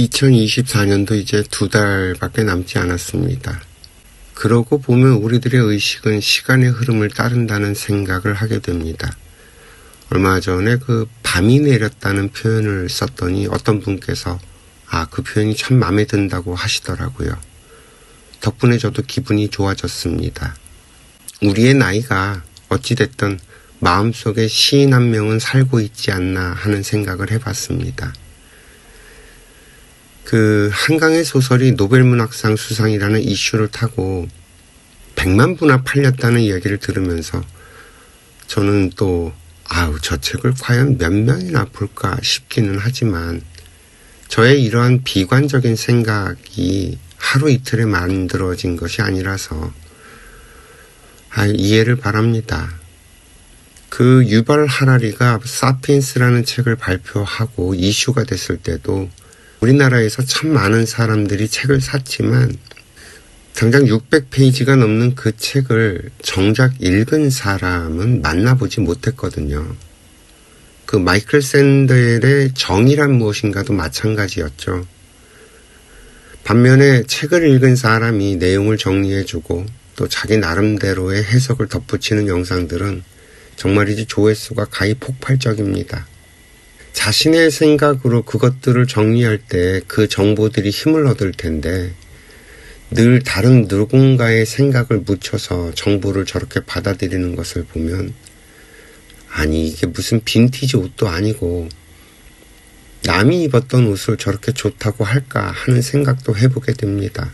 2024년도 이제 2달밖에 남지 않았습니다. 그러고 보면 우리들의 의식은 시간의 흐름을 따른다는 생각을 하게 됩니다. 얼마 전에 밤이 내렸다는 표현을 썼더니 어떤 분께서 그 표현이 참 마음에 든다고 하시더라고요. 덕분에 저도 기분이 좋아졌습니다. 우리의 나이가 어찌됐든 마음속에 시인 한 명은 살고 있지 않나 하는 생각을 해봤습니다. 한강의 소설이 노벨문학상 수상이라는 이슈를 타고 100만 부나 팔렸다는 이야기를 들으면서 저는 또 저 책을 과연 몇 명이나 볼까 싶기는 하지만 저의 이러한 비관적인 생각이 하루 이틀에 만들어진 것이 아니라서 이해를 바랍니다. 유발 하라리가 사피엔스라는 책을 발표하고 이슈가 됐을 때도 우리나라에서 참 많은 사람들이 책을 샀지만 당장 600페이지가 넘는 그 책을 정작 읽은 사람은 만나보지 못했거든요. 마이클 샌델의 정의란 무엇인가도 마찬가지였죠. 반면에 책을 읽은 사람이 내용을 정리해주고 또 자기 나름대로의 해석을 덧붙이는 영상들은 정말이지 조회수가 가히 폭발적입니다. 자신의 생각으로 그것들을 정리할 때 그 정보들이 힘을 얻을 텐데 늘 다른 누군가의 생각을 묻혀서 정보를 저렇게 받아들이는 것을 보면 이게 무슨 빈티지 옷도 아니고 남이 입었던 옷을 저렇게 좋다고 할까 하는 생각도 해보게 됩니다.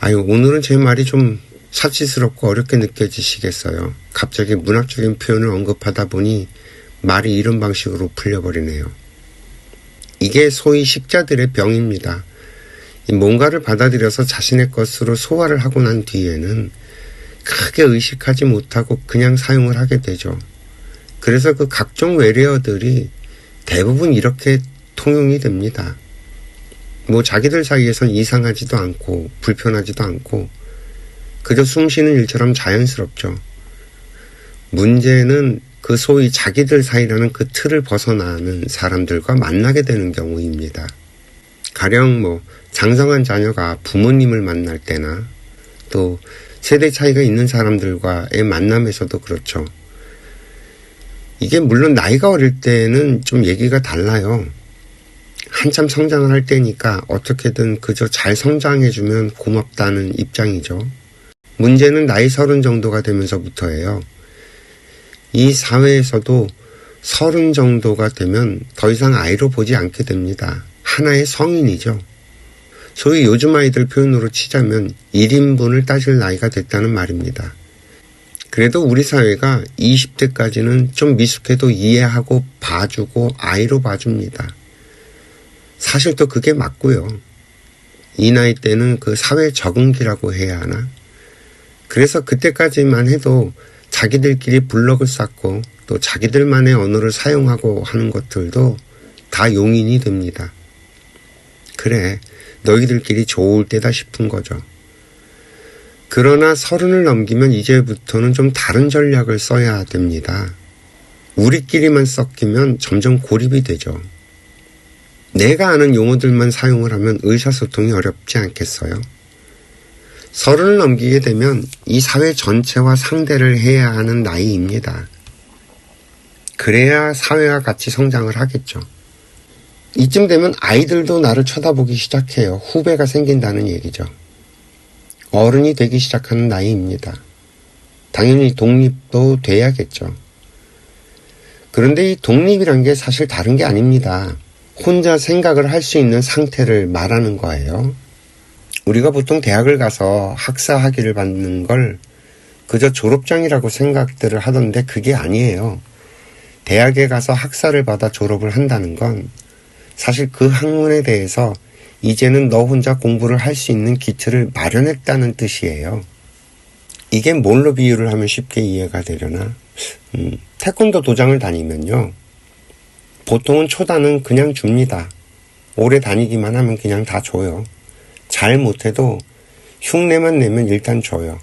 오늘은 제 말이 좀 사치스럽고 어렵게 느껴지시겠어요. 갑자기 문학적인 표현을 언급하다 보니 말이 이런 방식으로 풀려버리네요. 이게 소위 식자들의 병입니다. 뭔가를 받아들여서 자신의 것으로 소화를 하고 난 뒤에는 크게 의식하지 못하고 그냥 사용을 하게 되죠. 그래서 각종 외래어들이 대부분 이렇게 통용이 됩니다. 자기들 사이에선 이상하지도 않고 불편하지도 않고 그저 숨쉬는 일처럼 자연스럽죠. 문제는 소위 자기들 사이라는 그 틀을 벗어나는 사람들과 만나게 되는 경우입니다. 가령 장성한 자녀가 부모님을 만날 때나 또 세대 차이가 있는 사람들과의 만남에서도 그렇죠. 이게 물론 나이가 어릴 때는 좀 얘기가 달라요. 한참 성장을 할 때니까 어떻게든 그저 잘 성장해주면 고맙다는 입장이죠. 문제는 나이 30 정도가 되면서부터예요. 이 사회에서도 30 정도가 되면 더 이상 아이로 보지 않게 됩니다. 하나의 성인이죠. 소위 요즘 아이들 표현으로 치자면 1인분을 따질 나이가 됐다는 말입니다. 그래도 우리 사회가 20대까지는 좀 미숙해도 이해하고 봐주고 아이로 봐줍니다. 사실 또 그게 맞고요. 이 나이 때는 사회 적응기라고 해야 하나? 그래서 그때까지만 해도 자기들끼리 블럭을 쌓고 또 자기들만의 언어를 사용하고 하는 것들도 다 용인이 됩니다. 그래, 너희들끼리 좋을 때다 싶은 거죠. 그러나 30을 넘기면 이제부터는 좀 다른 전략을 써야 됩니다. 우리끼리만 섞이면 점점 고립이 되죠. 내가 아는 용어들만 사용을 하면 의사소통이 어렵지 않겠어요? 30을 넘기게 되면 이 사회 전체와 상대를 해야 하는 나이입니다. 그래야 사회와 같이 성장을 하겠죠. 이쯤 되면 아이들도 나를 쳐다보기 시작해요. 후배가 생긴다는 얘기죠. 어른이 되기 시작하는 나이입니다. 당연히 독립도 돼야겠죠. 그런데 이 독립이란 게 사실 다른 게 아닙니다. 혼자 생각을 할 수 있는 상태를 말하는 거예요. 우리가 보통 대학을 가서 학사 학위를 받는 걸 그저 졸업장이라고 생각들을 하던데 그게 아니에요. 대학에 가서 학사를 받아 졸업을 한다는 건 사실 그 학문에 대해서 이제는 너 혼자 공부를 할 수 있는 기틀을 마련했다는 뜻이에요. 이게 뭘로 비유를 하면 쉽게 이해가 되려나? 태권도 도장을 다니면요. 보통은 초단은 그냥 줍니다. 오래 다니기만 하면 그냥 다 줘요. 잘 못해도 흉내만 내면 일단 줘요.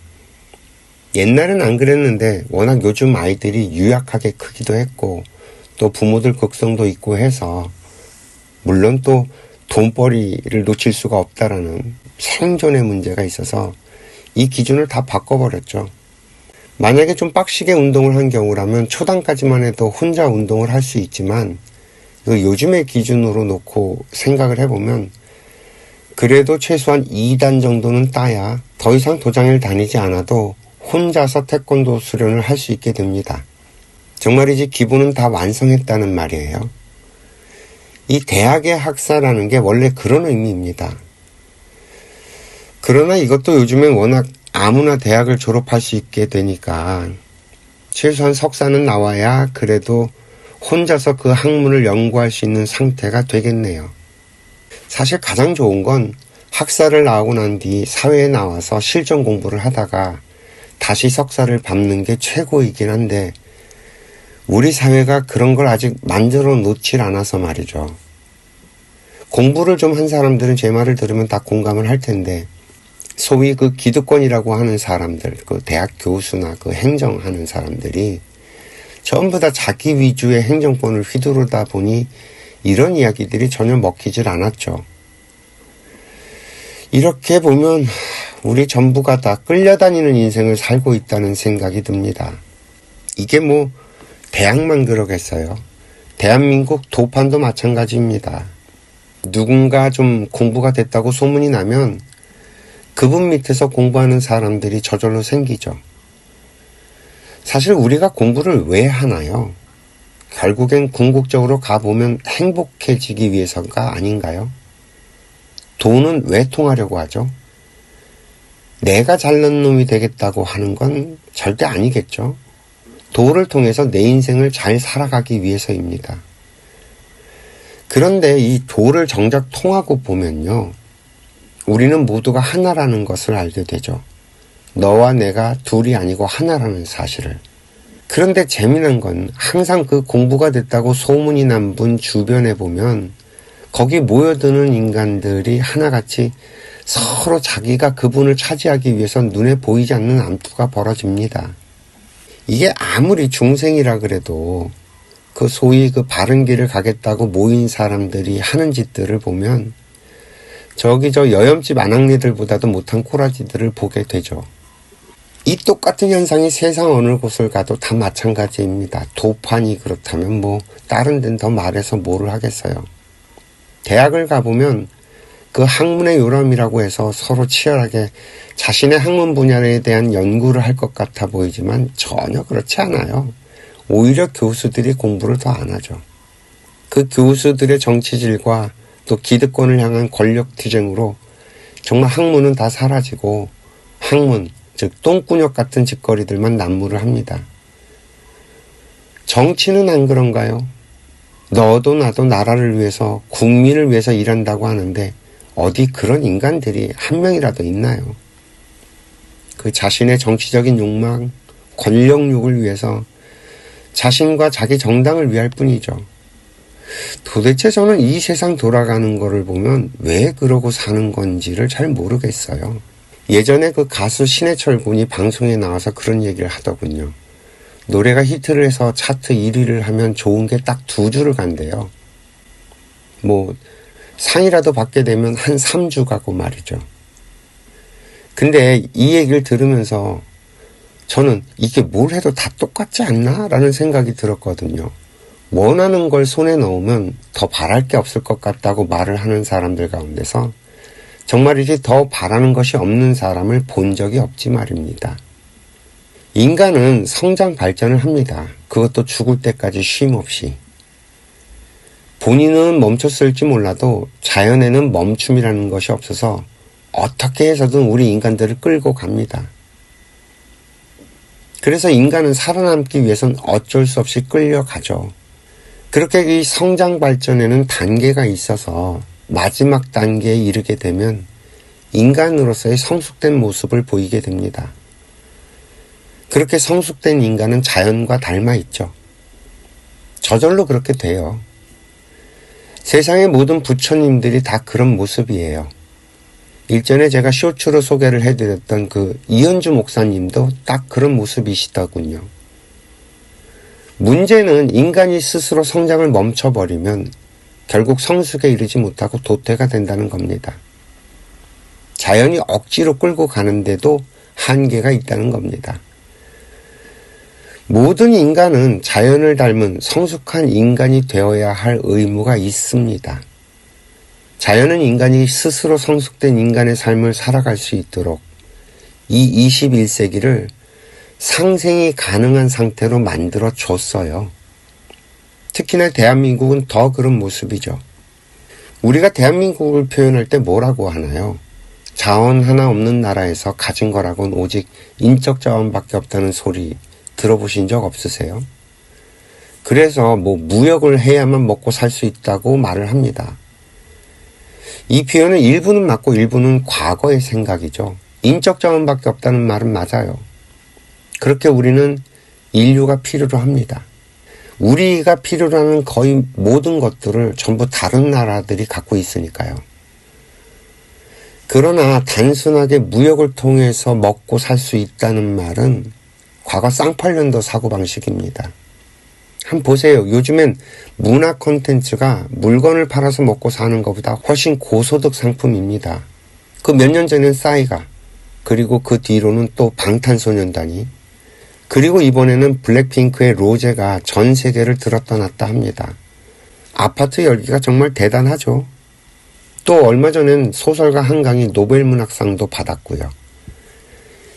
옛날엔 안 그랬는데 워낙 요즘 아이들이 유약하게 크기도 했고 또 부모들 걱정도 있고 해서 물론 또 돈벌이를 놓칠 수가 없다라는 생존의 문제가 있어서 이 기준을 다 바꿔버렸죠. 만약에 좀 빡시게 운동을 한 경우라면 초단까지만 해도 혼자 운동을 할 수 있지만 요즘의 기준으로 놓고 생각을 해보면 그래도 최소한 2단 정도는 따야 더 이상 도장을 다니지 않아도 혼자서 태권도 수련을 할 수 있게 됩니다. 정말이지 기본은 다 완성했다는 말이에요. 이 대학의 학사라는 게 원래 그런 의미입니다. 그러나 이것도 요즘엔 워낙 아무나 대학을 졸업할 수 있게 되니까 최소한 석사는 나와야 그래도 혼자서 그 학문을 연구할 수 있는 상태가 되겠네요. 사실 가장 좋은 건 학사를 나오고 난 뒤 사회에 나와서 실전 공부를 하다가 다시 석사를 밟는 게 최고이긴 한데 우리 사회가 그런 걸 아직 만들어 놓질 않아서 말이죠. 공부를 좀 한 사람들은 제 말을 들으면 다 공감을 할 텐데 소위 그 기득권이라고 하는 사람들, 그 대학 교수나 그 행정하는 사람들이 전부 다 자기 위주의 행정권을 휘두르다 보니 이런 이야기들이 전혀 먹히질 않았죠. 이렇게 보면 우리 전부가 다 끌려다니는 인생을 살고 있다는 생각이 듭니다. 이게 뭐 대학만 그러겠어요. 대한민국 도판도 마찬가지입니다. 누군가 좀 공부가 됐다고 소문이 나면 그분 밑에서 공부하는 사람들이 저절로 생기죠. 사실 우리가 공부를 왜 하나요? 결국엔 궁극적으로 가보면 행복해지기 위해서가 아닌가요? 돈은 왜 통하려고 하죠? 내가 잘난 놈이 되겠다고 하는 건 절대 아니겠죠. 도를 통해서 내 인생을 잘 살아가기 위해서입니다. 그런데 이 도를 정작 통하고 보면요. 우리는 모두가 하나라는 것을 알게 되죠. 너와 내가 둘이 아니고 하나라는 사실을. 그런데 재미난 건 항상 그 공부가 됐다고 소문이 난 분 주변에 보면 거기 모여드는 인간들이 하나같이 서로 자기가 그분을 차지하기 위해서 눈에 보이지 않는 암투가 벌어집니다. 이게 아무리 중생이라 그래도 그 소위 그 바른 길을 가겠다고 모인 사람들이 하는 짓들을 보면 저기 저 여염집 아낙네들보다도 못한 꼬라지들을 보게 되죠. 이 똑같은 현상이 세상 어느 곳을 가도 다 마찬가지입니다. 도판이 그렇다면 뭐 다른 데는 더 말해서 뭐를 하겠어요. 대학을 가보면 그 학문의 요람이라고 해서 서로 치열하게 자신의 학문 분야에 대한 연구를 할 것 같아 보이지만 전혀 그렇지 않아요. 오히려 교수들이 공부를 더 안 하죠. 그 교수들의 정치질과 또 기득권을 향한 권력투쟁으로 정말 학문은 다 사라지고 학문, 즉 똥꾸녕 같은 짓거리들만 난무를 합니다. 정치는 안 그런가요? 너도 나도 나라를 위해서 국민을 위해서 일한다고 하는데 어디 그런 인간들이 한 명이라도 있나요? 그 자신의 정치적인 욕망, 권력욕을 위해서 자신과 자기 정당을 위할 뿐이죠. 도대체 저는 이 세상 돌아가는 거를 보면 왜 그러고 사는 건지를 잘 모르겠어요. 예전에 그 가수 신해철 군이 방송에 나와서 그런 얘기를 하더군요. 노래가 히트를 해서 차트 1위를 하면 좋은 게 딱 2주를 간대요. 뭐 상이라도 받게 되면 한 3주 가고 말이죠. 근데 이 얘기를 들으면서 저는 이게 뭘 해도 다 똑같지 않나? 라는 생각이 들었거든요. 원하는 걸 손에 넣으면 더 바랄 게 없을 것 같다고 말을 하는 사람들 가운데서 정말이지 더 바라는 것이 없는 사람을 본 적이 없지 말입니다. 인간은 성장 발전을 합니다. 그것도 죽을 때까지 쉼 없이. 본인은 멈췄을지 몰라도 자연에는 멈춤이라는 것이 없어서 어떻게 해서든 우리 인간들을 끌고 갑니다. 그래서 인간은 살아남기 위해서는 어쩔 수 없이 끌려가죠. 그렇게 이 성장 발전에는 단계가 있어서 마지막 단계에 이르게 되면 인간으로서의 성숙된 모습을 보이게 됩니다. 그렇게 성숙된 인간은 자연과 닮아 있죠. 저절로 그렇게 돼요. 세상의 모든 부처님들이 다 그런 모습이에요. 일전에 제가 쇼츠로 소개를 해드렸던 그 이현주 목사님도 딱 그런 모습이시더군요. 문제는 인간이 스스로 성장을 멈춰버리면 결국 성숙에 이르지 못하고 도태가 된다는 겁니다. 자연이 억지로 끌고 가는데도 한계가 있다는 겁니다. 모든 인간은 자연을 닮은 성숙한 인간이 되어야 할 의무가 있습니다. 자연은 인간이 스스로 성숙된 인간의 삶을 살아갈 수 있도록 이 21세기를 상생이 가능한 상태로 만들어 줬어요. 특히나 대한민국은 더 그런 모습이죠. 우리가 대한민국을 표현할 때 뭐라고 하나요? 자원 하나 없는 나라에서 가진 거라고는 오직 인적 자원밖에 없다는 소리 들어보신 적 없으세요? 그래서 무역을 해야만 먹고 살 수 있다고 말을 합니다. 이 표현은 일부는 맞고 일부는 과거의 생각이죠. 인적 자원밖에 없다는 말은 맞아요. 그렇게 우리는 인류가 필요로 합니다. 우리가 필요로 하는 거의 모든 것들을 전부 다른 나라들이 갖고 있으니까요. 그러나 단순하게 무역을 통해서 먹고 살 수 있다는 말은 과거 쌍팔년도 사고방식입니다. 한번 보세요. 요즘엔 문화 콘텐츠가 물건을 팔아서 먹고 사는 것보다 훨씬 고소득 상품입니다. 그 몇 년 전엔 싸이가, 그리고 그 뒤로는 또 방탄소년단이, 그리고 이번에는 블랙핑크의 로제가 전 세계를 들었다 놨다 합니다. 아파트 열기가 정말 대단하죠. 또 얼마 전엔 소설가 한강이 노벨문학상도 받았고요.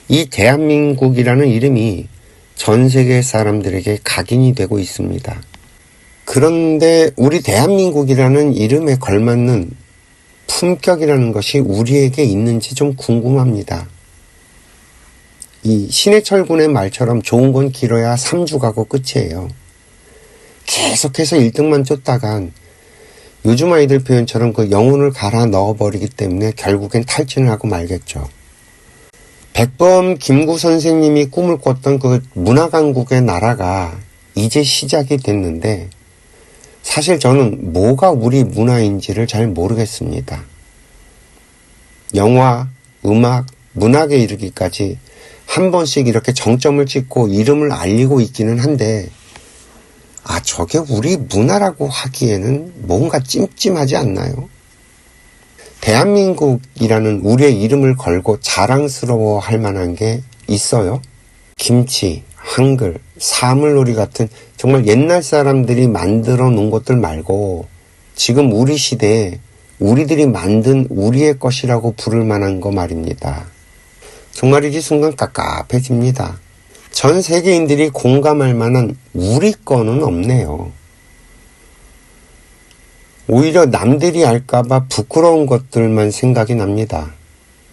이 대한민국이라는 이름이 전 세계 사람들에게 각인이 되고 있습니다. 그런데 우리 대한민국이라는 이름에 걸맞는 품격이라는 것이 우리에게 있는지 좀 궁금합니다. 이 신해철 군의 말처럼 좋은 건 길어야 3주 가고 끝이에요. 계속해서 1등만 쫓다간 요즘 아이들 표현처럼 그 영혼을 갈아 넣어버리기 때문에 결국엔 탈진을 하고 말겠죠. 백범 김구 선생님이 꿈을 꿨던 그 문화강국의 나라가 이제 시작이 됐는데 사실 저는 뭐가 우리 문화인지를 잘 모르겠습니다. 영화, 음악, 문학에 이르기까지 한 번씩 이렇게 정점을 찍고 이름을 알리고 있기는 한데 저게 우리 문화라고 하기에는 뭔가 찜찜하지 않나요? 대한민국이라는 우리의 이름을 걸고 자랑스러워 할 만한 게 있어요? 김치, 한글, 사물놀이 같은 정말 옛날 사람들이 만들어 놓은 것들 말고 지금 우리 시대에 우리들이 만든 우리의 것이라고 부를 만한 거 말입니다. 정말이지 순간 깝깝해집니다. 전 세계인들이 공감할 만한 우리 거는 없네요. 오히려 남들이 알까봐 부끄러운 것들만 생각이 납니다.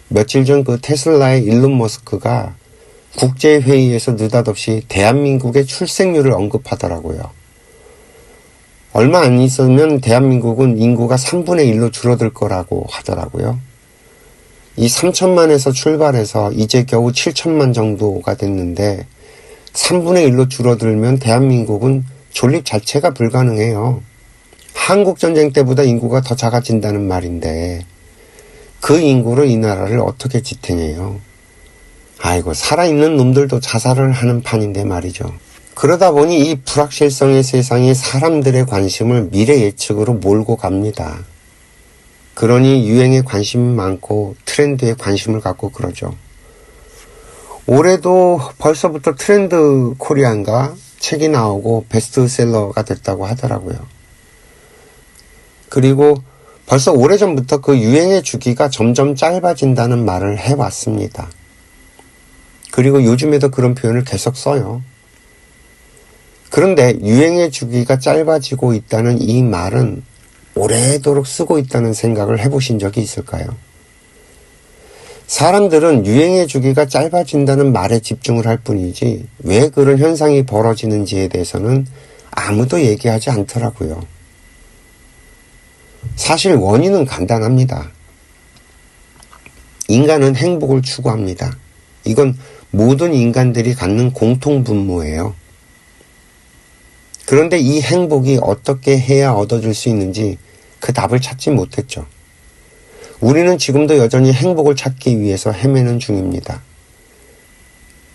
며칠 전 그 테슬라의 일론 머스크가 국제회의에서 느닷없이 대한민국의 출생률을 언급하더라고요. 얼마 안 있으면 대한민국은 인구가 3분의 1로 줄어들 거라고 하더라고요. 이 3천만에서 출발해서 이제 겨우 7천만 정도가 됐는데 3분의 1로 줄어들면 대한민국은 존립 자체가 불가능해요. 한국전쟁 때보다 인구가 더 작아진다는 말인데 그 인구로 이 나라를 어떻게 지탱해요? 아이고, 살아있는 놈들도 자살을 하는 판인데 말이죠. 그러다 보니 이 불확실성의 세상이 사람들의 관심을 미래 예측으로 몰고 갑니다. 그러니 유행에 관심이 많고 트렌드에 관심을 갖고 그러죠. 올해도 벌써부터 트렌드 코리안가 책이 나오고 베스트셀러가 됐다고 하더라고요. 그리고 벌써 오래전부터 그 유행의 주기가 점점 짧아진다는 말을 해왔습니다. 그리고 요즘에도 그런 표현을 계속 써요. 그런데 유행의 주기가 짧아지고 있다는 이 말은 오래도록 쓰고 있다는 생각을 해보신 적이 있을까요? 사람들은 유행의 주기가 짧아진다는 말에 집중을 할 뿐이지 왜 그런 현상이 벌어지는지에 대해서는 아무도 얘기하지 않더라고요. 사실 원인은 간단합니다. 인간은 행복을 추구합니다. 이건 모든 인간들이 갖는 공통분모예요. 그런데 이 행복이 어떻게 해야 얻어질 수 있는지 그 답을 찾지 못했죠. 우리는 지금도 여전히 행복을 찾기 위해서 헤매는 중입니다.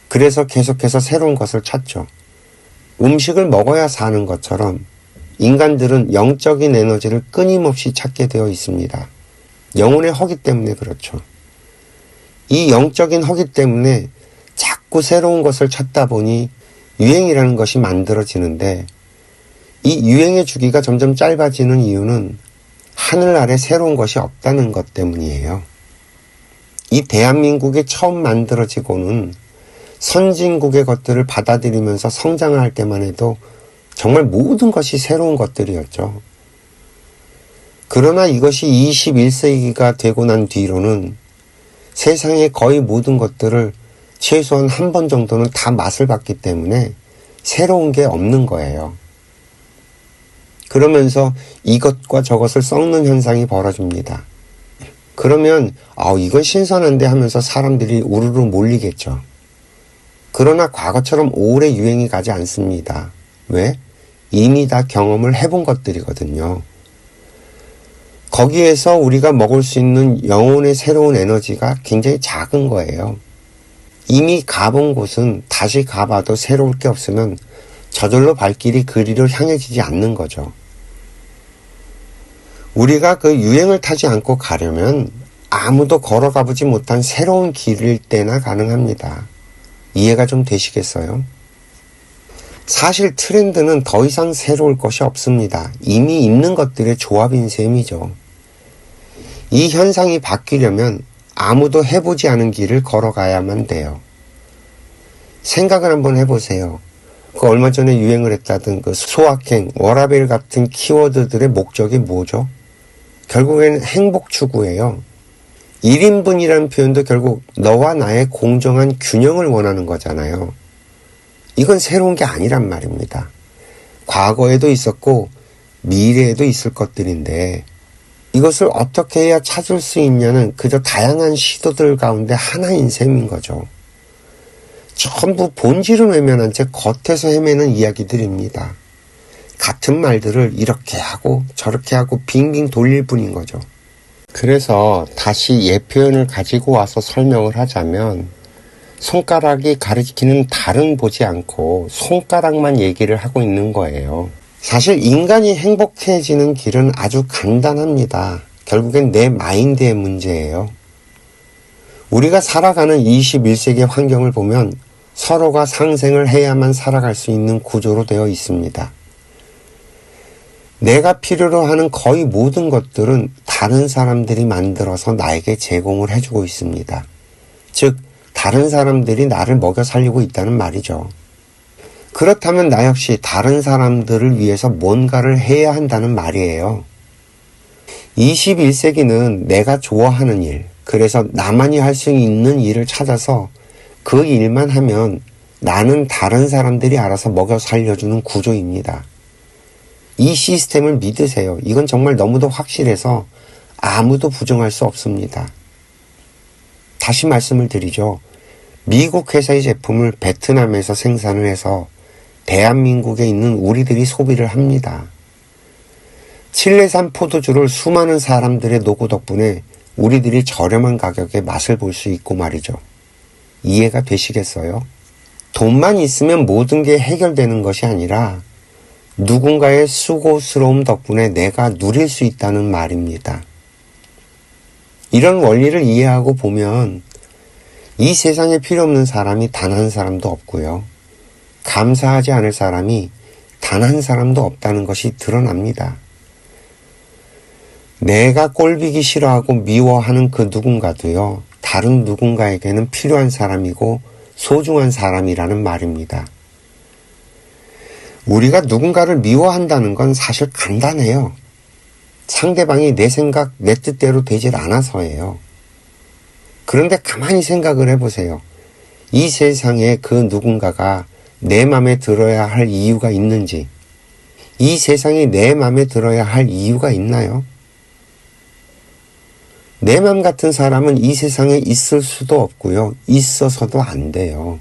그래서 계속해서 새로운 것을 찾죠. 음식을 먹어야 사는 것처럼 인간들은 영적인 에너지를 끊임없이 찾게 되어 있습니다. 영혼의 허기 때문에 그렇죠. 이 영적인 허기 때문에 자꾸 새로운 것을 찾다 보니 유행이라는 것이 만들어지는데, 이 유행의 주기가 점점 짧아지는 이유는 하늘 아래 새로운 것이 없다는 것 때문이에요. 이 대한민국이 처음 만들어지고는 선진국의 것들을 받아들이면서 성장을 할 때만 해도 정말 모든 것이 새로운 것들이었죠. 그러나 이것이 21세기가 되고 난 뒤로는 세상의 거의 모든 것들을 최소한 한 번 정도는 다 맛을 봤기 때문에 새로운 게 없는 거예요. 그러면서 이것과 저것을 썩는 현상이 벌어집니다. 그러면 이건 신선한데 하면서 사람들이 우르르 몰리겠죠. 그러나 과거처럼 오래 유행이 가지 않습니다. 왜? 이미 다 경험을 해본 것들이거든요. 거기에서 우리가 먹을 수 있는 영혼의 새로운 에너지가 굉장히 작은 거예요. 이미 가본 곳은 다시 가봐도 새로울 게 없으면 저절로 발길이 그리로 향해지지 않는 거죠. 우리가 그 유행을 타지 않고 가려면 아무도 걸어가보지 못한 새로운 길일 때나 가능합니다. 이해가 좀 되시겠어요? 사실 트렌드는 더 이상 새로울 것이 없습니다. 이미 있는 것들의 조합인 셈이죠. 이 현상이 바뀌려면 아무도 해보지 않은 길을 걸어가야만 돼요. 생각을 한번 해보세요. 얼마 전에 유행을 했다던 소확행, 워라밸 같은 키워드들의 목적이 뭐죠? 결국에는 행복 추구예요. 1인분이라는 표현도 결국 너와 나의 공정한 균형을 원하는 거잖아요. 이건 새로운 게 아니란 말입니다. 과거에도 있었고 미래에도 있을 것들인데, 이것을 어떻게 해야 찾을 수 있냐는 그저 다양한 시도들 가운데 하나인 셈인 거죠. 전부 본질은 외면한 채 겉에서 헤매는 이야기들입니다. 같은 말들을 이렇게 하고 저렇게 하고 빙빙 돌릴 뿐인 거죠. 그래서 다시 옛 표현을 가지고 와서 설명을 하자면, 손가락이 가리키는 달은 보지 않고 손가락만 얘기를 하고 있는 거예요. 사실 인간이 행복해지는 길은 아주 간단합니다. 결국엔 내 마인드의 문제예요. 우리가 살아가는 21세기의 환경을 보면 서로가 상생을 해야만 살아갈 수 있는 구조로 되어 있습니다. 내가 필요로 하는 거의 모든 것들은 다른 사람들이 만들어서 나에게 제공을 해주고 있습니다. 즉, 다른 사람들이 나를 먹여 살리고 있다는 말이죠. 그렇다면 나 역시 다른 사람들을 위해서 뭔가를 해야 한다는 말이에요. 21세기는 내가 좋아하는 일, 그래서 나만이 할 수 있는 일을 찾아서 그 일만 하면 나는 다른 사람들이 알아서 먹여 살려주는 구조입니다. 이 시스템을 믿으세요. 이건 정말 너무도 확실해서 아무도 부정할 수 없습니다. 다시 말씀을 드리죠. 미국 회사의 제품을 베트남에서 생산을 해서 대한민국에 있는 우리들이 소비를 합니다. 칠레산 포도주를 수많은 사람들의 노고 덕분에 우리들이 저렴한 가격에 맛을 볼 수 있고 말이죠. 이해가 되시겠어요? 돈만 있으면 모든 게 해결되는 것이 아니라 누군가의 수고스러움 덕분에 내가 누릴 수 있다는 말입니다. 이런 원리를 이해하고 보면 이 세상에 필요 없는 사람이 단 한 사람도 없고요. 감사하지 않을 사람이 단 한 사람도 없다는 것이 드러납니다. 내가 꼴보기 싫어하고 미워하는 그 누군가도요, 다른 누군가에게는 필요한 사람이고 소중한 사람이라는 말입니다. 우리가 누군가를 미워한다는 건 사실 간단해요. 상대방이 내 생각, 내 뜻대로 되질 않아서예요. 그런데 가만히 생각을 해보세요. 이 세상에 그 누군가가 내 맘에 들어야 할 이유가 있는지, 이 세상이 내 맘에 들어야 할 이유가 있나요? 내 맘 같은 사람은 이 세상에 있을 수도 없고요. 있어서도 안 돼요.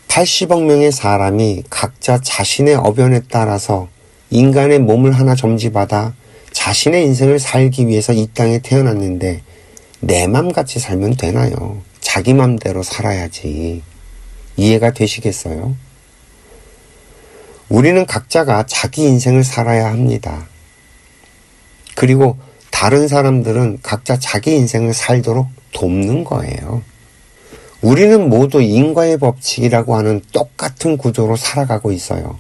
80억 명의 사람이 각자 자신의 어변에 따라서 인간의 몸을 하나 점지받아 자신의 인생을 살기 위해서 이 땅에 태어났는데 내 맘같이 살면 되나요? 자기 맘대로 살아야지. 이해가 되시겠어요? 우리는 각자가 자기 인생을 살아야 합니다. 그리고 다른 사람들은 각자 자기 인생을 살도록 돕는 거예요. 우리는 모두 인과의 법칙이라고 하는 똑같은 구조로 살아가고 있어요.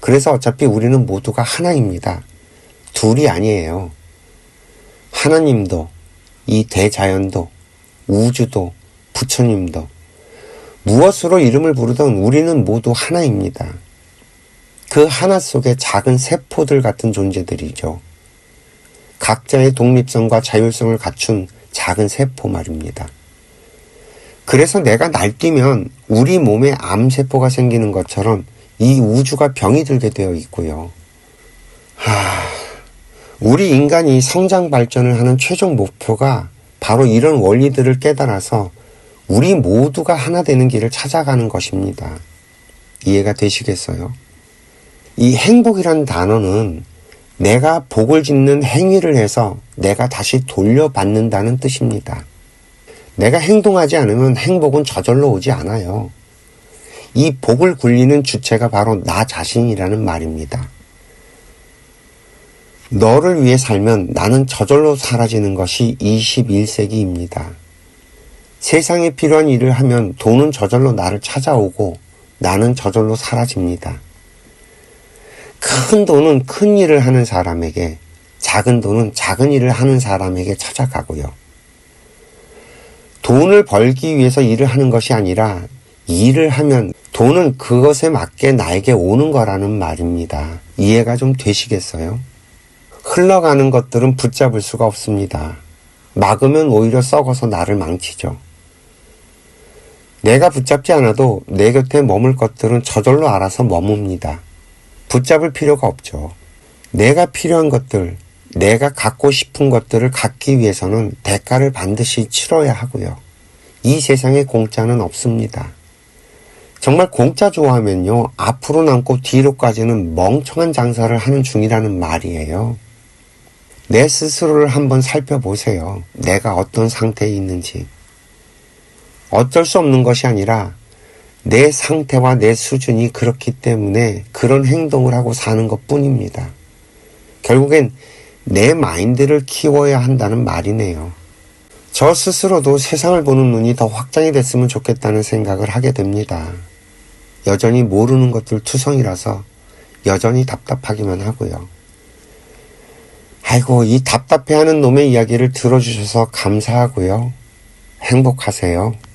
그래서 어차피 우리는 모두가 하나입니다. 둘이 아니에요. 하나님도, 이 대자연도, 우주도, 부처님도 무엇으로 이름을 부르든 우리는 모두 하나입니다. 그 하나 속에 작은 세포들 같은 존재들이죠. 각자의 독립성과 자율성을 갖춘 작은 세포 말입니다. 그래서 내가 날뛰면 우리 몸에 암세포가 생기는 것처럼 이 우주가 병이 들게 되어 있고요. 우리 인간이 성장 발전을 하는 최종 목표가 바로 이런 원리들을 깨달아서 우리 모두가 하나 되는 길을 찾아가는 것입니다. 이해가 되시겠어요? 이 행복이란 단어는 내가 복을 짓는 행위를 해서 내가 다시 돌려받는다는 뜻입니다. 내가 행동하지 않으면 행복은 저절로 오지 않아요. 이 복을 굴리는 주체가 바로 나 자신이라는 말입니다. 너를 위해 살면 나는 저절로 사라지는 것이 21세기입니다. 세상에 필요한 일을 하면 돈은 저절로 나를 찾아오고 나는 저절로 사라집니다. 큰 돈은 큰 일을 하는 사람에게, 작은 돈은 작은 일을 하는 사람에게 찾아가고요. 돈을 벌기 위해서 일을 하는 것이 아니라 일을 하면 돈은 그것에 맞게 나에게 오는 거라는 말입니다. 이해가 좀 되시겠어요? 흘러가는 것들은 붙잡을 수가 없습니다. 막으면 오히려 썩어서 나를 망치죠. 내가 붙잡지 않아도 내 곁에 머물 것들은 저절로 알아서 머뭅니다. 붙잡을 필요가 없죠. 내가 필요한 것들, 내가 갖고 싶은 것들을 갖기 위해서는 대가를 반드시 치러야 하고요. 이 세상에 공짜는 없습니다. 정말 공짜 좋아하면요, 앞으로 남고 뒤로까지는 멍청한 장사를 하는 중이라는 말이에요. 내 스스로를 한번 살펴보세요. 내가 어떤 상태에 있는지. 어쩔 수 없는 것이 아니라 내 상태와 내 수준이 그렇기 때문에 그런 행동을 하고 사는 것뿐입니다. 결국엔 내 마인드를 키워야 한다는 말이네요. 저 스스로도 세상을 보는 눈이 더 확장이 됐으면 좋겠다는 생각을 하게 됩니다. 여전히 모르는 것들 투성이라서 여전히 답답하기만 하고요. 아이고, 이 답답해하는 놈의 이야기를 들어주셔서 감사하고요. 행복하세요.